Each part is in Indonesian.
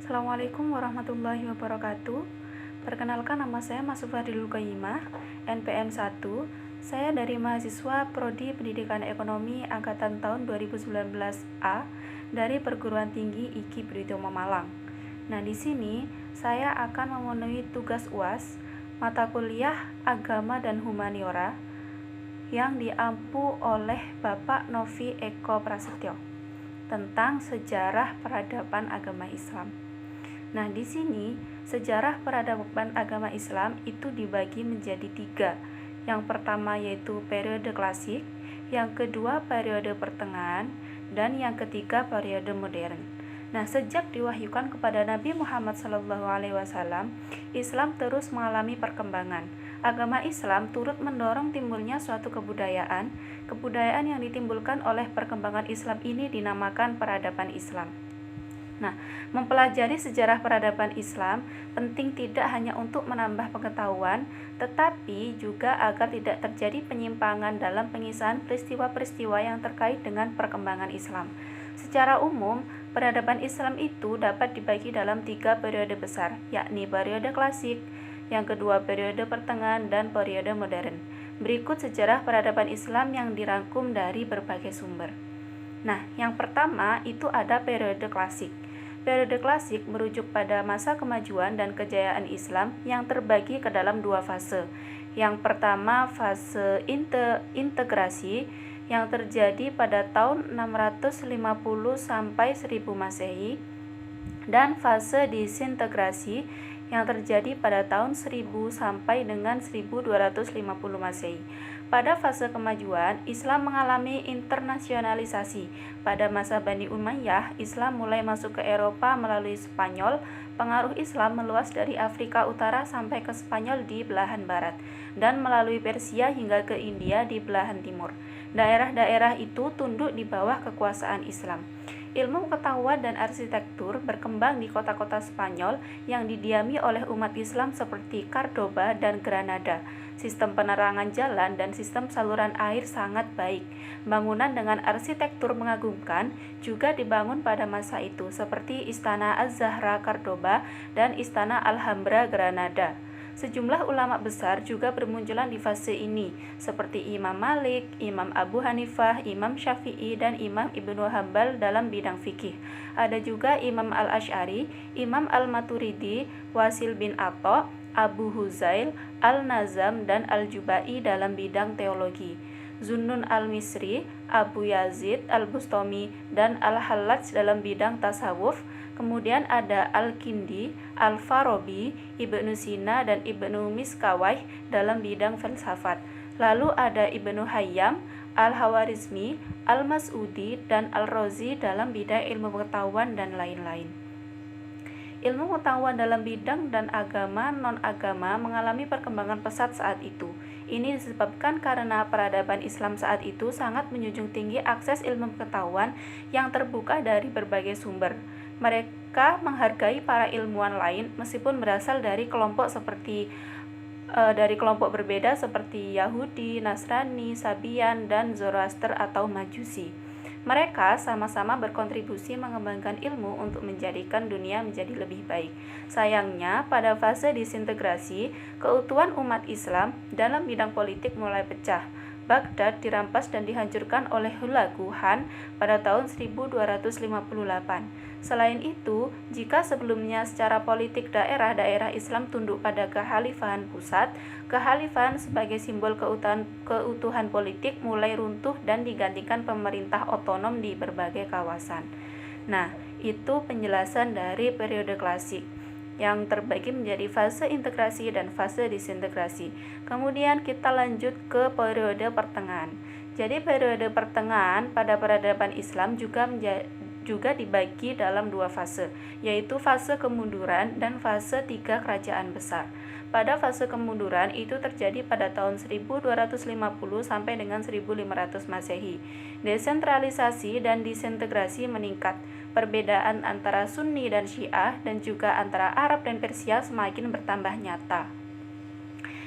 Assalamualaikum warahmatullahi wabarakatuh. Perkenalkan, nama saya Masuf Fadilul Qayyimah, NPM 1. Saya dari mahasiswa Prodi Pendidikan Ekonomi angkatan tahun 2019A dari Perguruan Tinggi IKI Britama Malang. Nah, di sini saya akan memenuhi tugas UAS mata kuliah Agama dan Humaniora yang diampu oleh Bapak Novi Eko Prasetyo tentang sejarah peradaban agama Islam. Nah, di sini sejarah peradaban agama Islam itu dibagi menjadi 3. Yang pertama yaitu periode klasik, yang kedua periode pertengahan, dan yang ketiga periode modern. Nah, sejak diwahyukan kepada Nabi Muhammad SAW, Islam terus mengalami perkembangan. Agama Islam turut mendorong timbulnya suatu kebudayaan yang ditimbulkan oleh perkembangan Islam ini dinamakan peradaban Islam. Nah, mempelajari sejarah peradaban Islam penting tidak hanya untuk menambah pengetahuan, tetapi juga agar tidak terjadi penyimpangan dalam pengisahan peristiwa-peristiwa yang terkait dengan perkembangan Islam. Secara umum, peradaban Islam itu dapat dibagi dalam 3 periode besar, yakni periode klasik, yang kedua periode pertengahan, dan periode modern. Berikut sejarah peradaban Islam yang dirangkum dari berbagai sumber. Nah, yang pertama itu ada periode klasik. Periode klasik merujuk pada masa kemajuan dan kejayaan Islam yang terbagi ke dalam 2 fase. Yang pertama fase integrasi yang terjadi pada tahun 650 sampai 1000 Masehi dan fase disintegrasi yang terjadi pada tahun 1000 sampai dengan 1250 Masehi. Pada fase kemajuan, Islam mengalami internasionalisasi. Pada masa Bani Umayyah, Islam mulai masuk ke Eropa melalui Spanyol. Pengaruh Islam meluas dari Afrika Utara sampai ke Spanyol di belahan barat, dan melalui Persia hingga ke India di belahan timur. Daerah-daerah itu tunduk di bawah kekuasaan Islam. Ilmu pengetahuan dan arsitektur berkembang di kota-kota Spanyol yang didiami oleh umat Islam seperti Cordoba dan Granada. Sistem penerangan jalan dan sistem saluran air sangat baik. Bangunan dengan arsitektur mengagumkan juga dibangun pada masa itu, seperti Istana Az-Zahra Cordoba dan Istana Alhambra Granada. Sejumlah ulama besar juga bermunculan di fase ini, seperti Imam Malik, Imam Abu Hanifah, Imam Syafi'i, dan Imam Ibnu Hambal dalam bidang fikih. Ada juga Imam Al-Asy'ari, Imam Al-Maturidi, Wasil bin Atha, Abu Huzail, Al-Nazam, dan Al-Jubai dalam bidang teologi. Zunnun al-Misri, Abu Yazid al-Bustami, dan Al-Hallaj dalam bidang tasawuf. Kemudian ada Al-Kindi, Al-Farabi, Ibnu Sina, dan Ibnu Miskawayh dalam bidang filsafat. Lalu ada Ibnu Hayyam, Al-Hawarizmi, Al-Mas'udi, dan Al-Razi dalam bidang ilmu pengetahuan dan lain-lain. Ilmu pengetahuan dalam bidang dan agama non-agama mengalami perkembangan pesat saat itu. Ini disebabkan karena peradaban Islam saat itu sangat menjunjung tinggi akses ilmu pengetahuan yang terbuka dari berbagai sumber. Mereka menghargai para ilmuwan lain meskipun berasal dari kelompok berbeda seperti Yahudi, Nasrani, Sabian, dan Zoroaster atau Majusi. Mereka sama-sama berkontribusi mengembangkan ilmu untuk menjadikan dunia menjadi lebih baik. Sayangnya, pada fase disintegrasi, keutuhan umat Islam dalam bidang politik mulai pecah. Baghdad dirampas dan dihancurkan oleh Hulagu Khan pada tahun 1258. Selain itu, jika sebelumnya secara politik daerah-daerah Islam tunduk pada kekhalifahan pusat, kekhalifahan sebagai simbol keutuhan politik mulai runtuh dan digantikan pemerintah otonom di berbagai kawasan. Nah, itu penjelasan dari periode klasik yang terbagi menjadi fase integrasi dan fase disintegrasi. Kemudian kita lanjut ke periode pertengahan. Jadi periode pertengahan pada peradaban Islam juga dibagi dalam 2 fase, yaitu fase kemunduran dan fase 3 kerajaan besar. Pada fase kemunduran itu terjadi pada tahun 1250 sampai dengan 1500 Masehi. Desentralisasi dan disintegrasi meningkat. Perbedaan antara Sunni dan Syiah dan juga antara Arab dan Persia semakin bertambah nyata.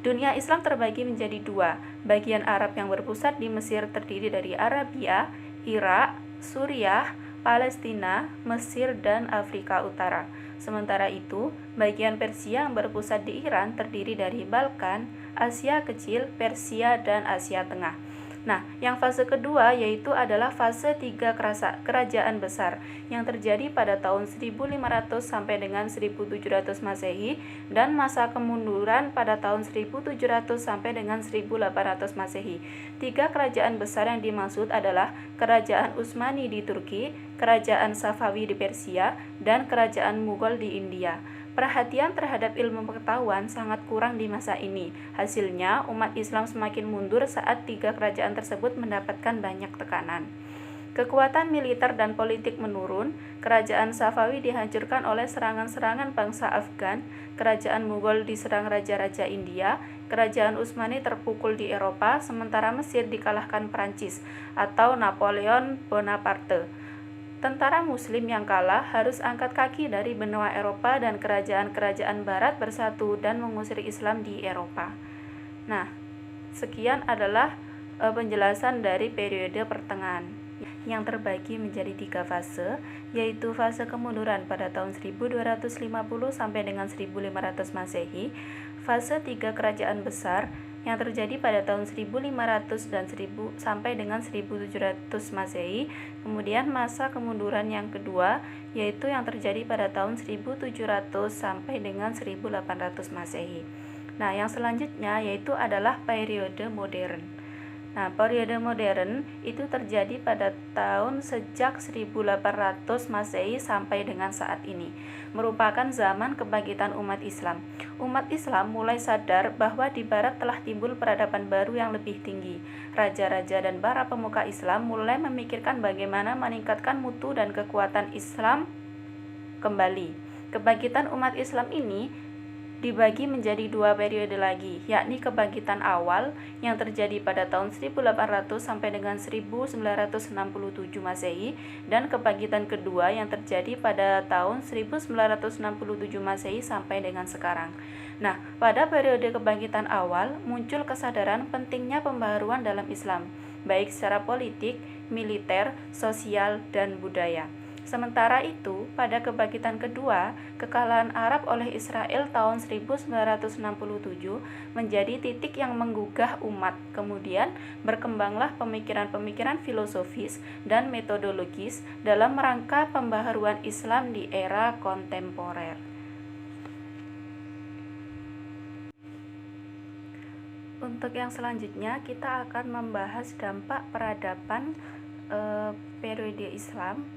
Dunia Islam terbagi menjadi 2. Bagian Arab yang berpusat di Mesir terdiri dari Arabia, Irak, Suriah, Palestina, Mesir, dan Afrika Utara. Sementara itu, bagian Persia yang berpusat di Iran terdiri dari Balkan, Asia Kecil, Persia, dan Asia Tengah. Nah, yang fase kedua yaitu adalah fase 3 kerajaan besar yang terjadi pada tahun 1500 sampai dengan 1700 Masehi dan masa kemunduran pada tahun 1700 sampai dengan 1800 Masehi. 3 kerajaan besar yang dimaksud adalah Kerajaan Utsmani di Turki, Kerajaan Safawi di Persia, dan Kerajaan Mughal di India. Perhatian terhadap ilmu pengetahuan sangat kurang di masa ini. Hasilnya, umat Islam semakin mundur saat 3 kerajaan tersebut mendapatkan banyak tekanan. Kekuatan militer dan politik menurun, Kerajaan Safawi dihancurkan oleh serangan-serangan bangsa Afgan, Kerajaan Mughal diserang raja-raja India, Kerajaan Utsmani terpukul di Eropa, sementara Mesir dikalahkan Prancis atau Napoleon Bonaparte. Tentara Muslim yang kalah harus angkat kaki dari benua Eropa dan kerajaan-kerajaan Barat bersatu dan mengusir Islam di Eropa. Nah, sekian adalah penjelasan dari periode pertengahan yang terbagi menjadi 3 fase, yaitu fase kemunduran pada tahun 1250 sampai dengan 1500 Masehi, fase 3 kerajaan besar yang terjadi pada tahun 1500 dan sampai dengan 1700 Masehi. Kemudian masa kemunduran yang kedua yaitu yang terjadi pada tahun 1700 sampai dengan 1800 Masehi. Nah, yang selanjutnya yaitu adalah periode modern. Nah, periode modern itu terjadi pada tahun sejak 1800 Masehi sampai dengan saat ini, merupakan zaman kebangkitan umat Islam. Umat Islam mulai sadar bahwa di barat telah timbul peradaban baru yang lebih tinggi. Raja-raja dan para pemuka Islam mulai memikirkan bagaimana meningkatkan mutu dan kekuatan Islam kembali. Kebangkitan umat Islam ini dibagi menjadi 2 periode lagi, yakni kebangkitan awal yang terjadi pada tahun 1800 sampai dengan 1967 Masehi dan kebangkitan kedua yang terjadi pada tahun 1967 Masehi sampai dengan sekarang. Nah, pada periode kebangkitan awal muncul kesadaran pentingnya pembaharuan dalam Islam, baik secara politik, militer, sosial, dan budaya. Sementara itu, pada kebangkitan kedua, kekalahan Arab oleh Israel tahun 1967 menjadi titik yang menggugah umat. Kemudian, berkembanglah pemikiran-pemikiran filosofis dan metodologis dalam rangka pembaharuan Islam di era kontemporer. Untuk yang selanjutnya, kita akan membahas dampak peradaban periode Islam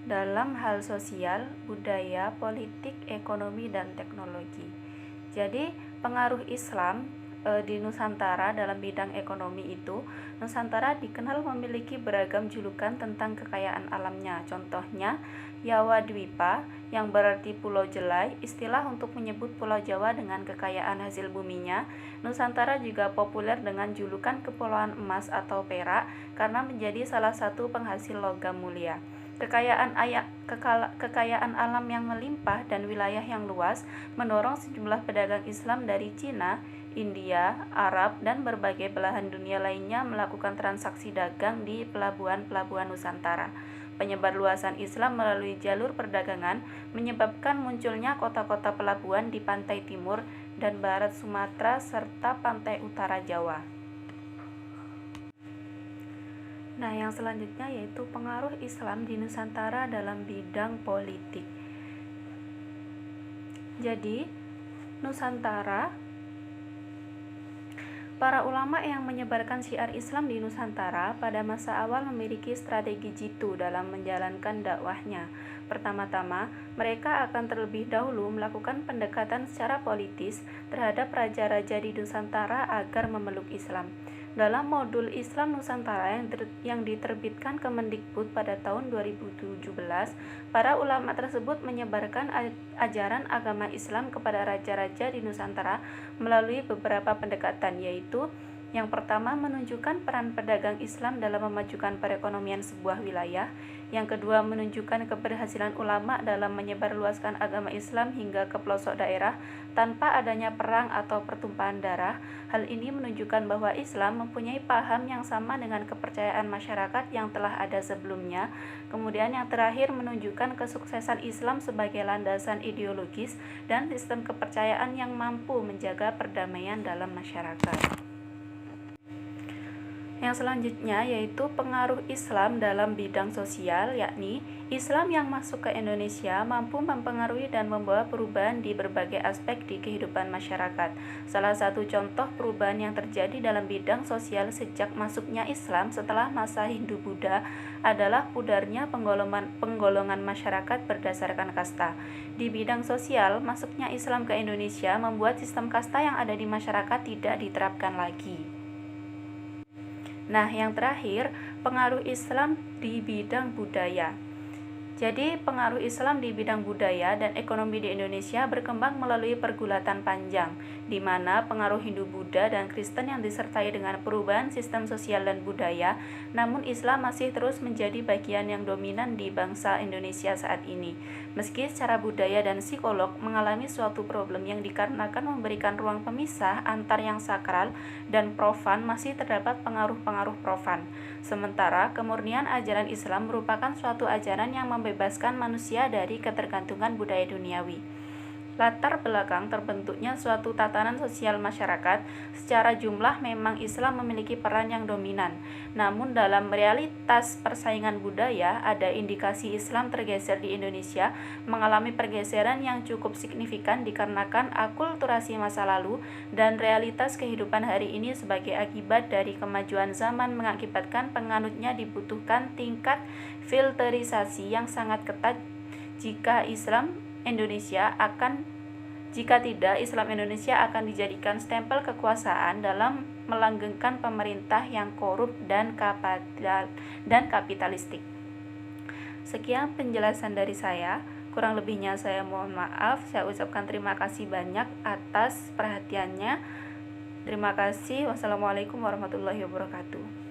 dalam hal sosial, budaya, politik, ekonomi, dan teknologi. Jadi, pengaruh Islam di Nusantara dalam bidang ekonomi itu, Nusantara dikenal memiliki beragam julukan tentang kekayaan alamnya. Contohnya, Jawa Dwipa yang berarti pulau jelai, istilah untuk menyebut Pulau Jawa dengan kekayaan hasil buminya. Nusantara juga populer dengan julukan Kepulauan Emas atau Perak karena menjadi salah satu penghasil logam mulia. Kekayaan alam yang melimpah dan wilayah yang luas mendorong sejumlah pedagang Islam dari Cina, India, Arab, dan berbagai belahan dunia lainnya melakukan transaksi dagang di pelabuhan-pelabuhan Nusantara. Penyebarluasan Islam melalui jalur perdagangan menyebabkan munculnya kota-kota pelabuhan di pantai timur dan barat Sumatera serta pantai utara Jawa. Nah, yang selanjutnya yaitu pengaruh Islam di Nusantara dalam bidang politik. Jadi, Nusantara, para ulama yang menyebarkan syiar Islam di Nusantara pada masa awal memiliki strategi jitu dalam menjalankan dakwahnya. Pertama-tama, mereka akan terlebih dahulu melakukan pendekatan secara politis terhadap raja-raja di Nusantara agar memeluk Islam. Dalam modul Islam Nusantara yang diterbitkan Kemendikbud pada tahun 2017, para ulama tersebut menyebarkan ajaran agama Islam kepada raja-raja di Nusantara melalui beberapa pendekatan, yaitu Yang pertama, menunjukkan peran pedagang Islam dalam memajukan perekonomian sebuah wilayah. Yang kedua, menunjukkan keberhasilan ulama dalam menyebarluaskan agama Islam hingga ke pelosok daerah tanpa adanya perang atau pertumpahan darah. Hal ini menunjukkan bahwa Islam mempunyai paham yang sama dengan kepercayaan masyarakat yang telah ada sebelumnya. Kemudian yang terakhir, menunjukkan kesuksesan Islam sebagai landasan ideologis dan sistem kepercayaan yang mampu menjaga perdamaian dalam masyarakat. Yang selanjutnya yaitu pengaruh Islam dalam bidang sosial, yakni Islam yang masuk ke Indonesia mampu mempengaruhi dan membawa perubahan di berbagai aspek di kehidupan masyarakat. Salah satu contoh perubahan yang terjadi dalam bidang sosial sejak masuknya Islam setelah masa Hindu-Buddha adalah pudarnya penggolongan masyarakat berdasarkan kasta. Di bidang sosial, masuknya Islam ke Indonesia membuat sistem kasta yang ada di masyarakat tidak diterapkan lagi. Nah, yang terakhir, pengaruh Islam di bidang budaya. Jadi, pengaruh Islam di bidang budaya dan ekonomi di Indonesia berkembang melalui pergulatan panjang, di mana pengaruh Hindu-Buddha dan Kristen yang disertai dengan perubahan sistem sosial dan budaya, namun Islam masih terus menjadi bagian yang dominan di bangsa Indonesia saat ini. Meski secara budaya dan psikolog mengalami suatu problem yang dikarenakan memberikan ruang pemisah antar yang sakral dan profan, masih terdapat pengaruh-pengaruh profan. Sementara kemurnian ajaran Islam merupakan suatu ajaran yang membebaskan manusia dari ketergantungan budaya duniawi. Latar belakang terbentuknya suatu tatanan sosial masyarakat, secara jumlah memang Islam memiliki peran yang dominan. Namun dalam realitas persaingan budaya, ada indikasi Islam tergeser di Indonesia mengalami pergeseran yang cukup signifikan dikarenakan akulturasi masa lalu dan realitas kehidupan hari ini sebagai akibat dari kemajuan zaman mengakibatkan penganutnya dibutuhkan tingkat filterisasi yang sangat ketat jika tidak, Islam Indonesia akan dijadikan stempel kekuasaan dalam melanggengkan pemerintah yang korup dan kapitalistik. Sekian penjelasan dari saya. Kurang lebihnya saya mohon maaf. Saya ucapkan terima kasih banyak atas perhatiannya. Terima kasih. Wassalamualaikum warahmatullahi wabarakatuh.